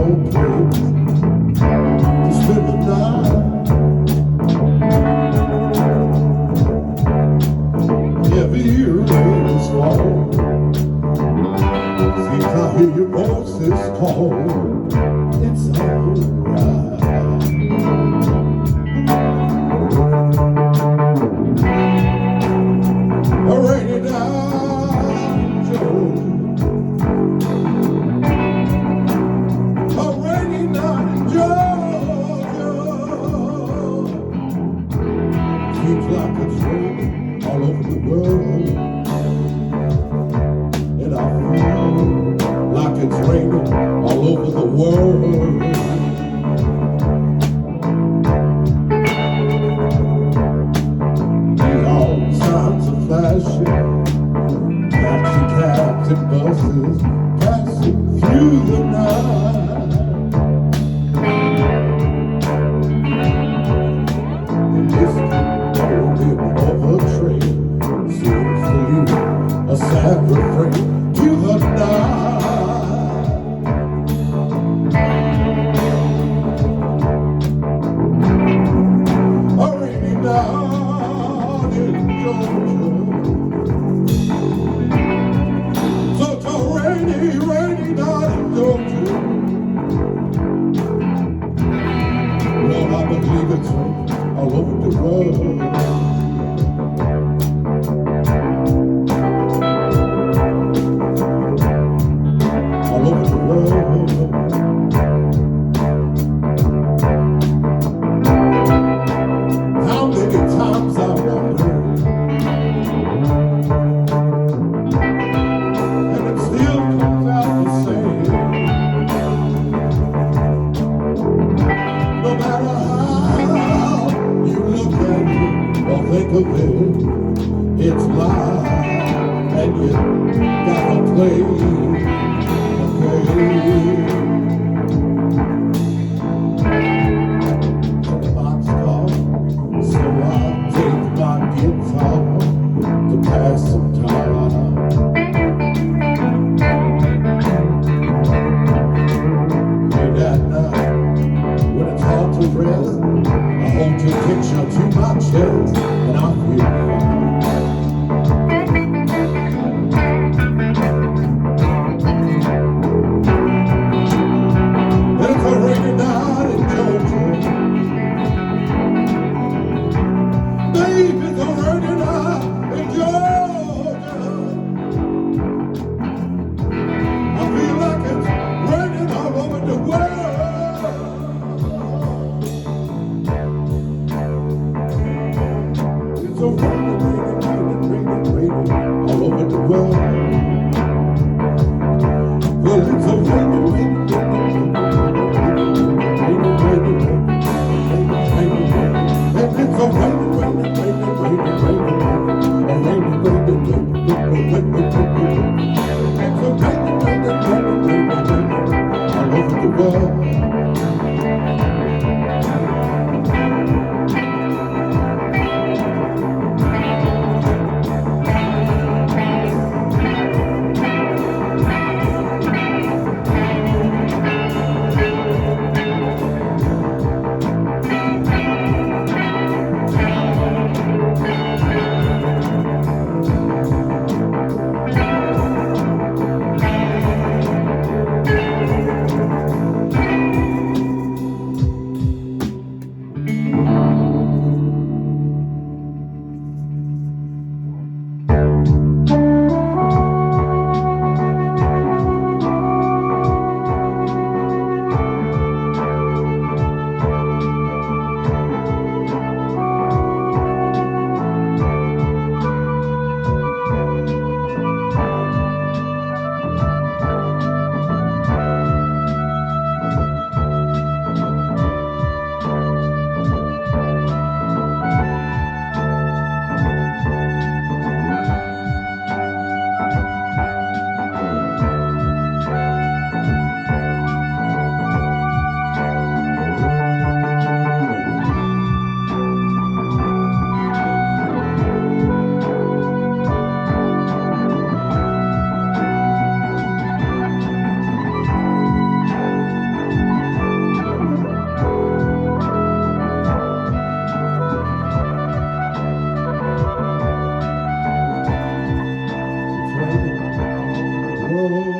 place to spend the night. Heavy rain is falling. Seems I hear your voices calling. It's alright. A rainy night in Georgia. A rainy night in Georgia. Seems like it's raining all over the world. And I feel like it's raining all over the world. Neon signs are flashing, taxi cabs and buses passing through the night. The distant orbit of a train seems to you a sad refrain to the night. A rainy night in Georgia. Such a rainy, rainy night in Georgia. Lord, I believe it's raining all over the world. All over the world. How many times I wondered, and it still comes out the same. No matter how you look at it or think of it, it's life, and you gotta play the game. The boxcar, so I take my guitar to pass some time. Late at night, when it's hard to rest, I hold your picture to my chest, and I feel fine. It's a rainy night in Georgia. Baby, it's a rainy night in Georgia. I feel like it's raining all over the world. It's a rainy, rainy all over the world. Well, it's a rainy, rainy. It's a all over the world. Oh.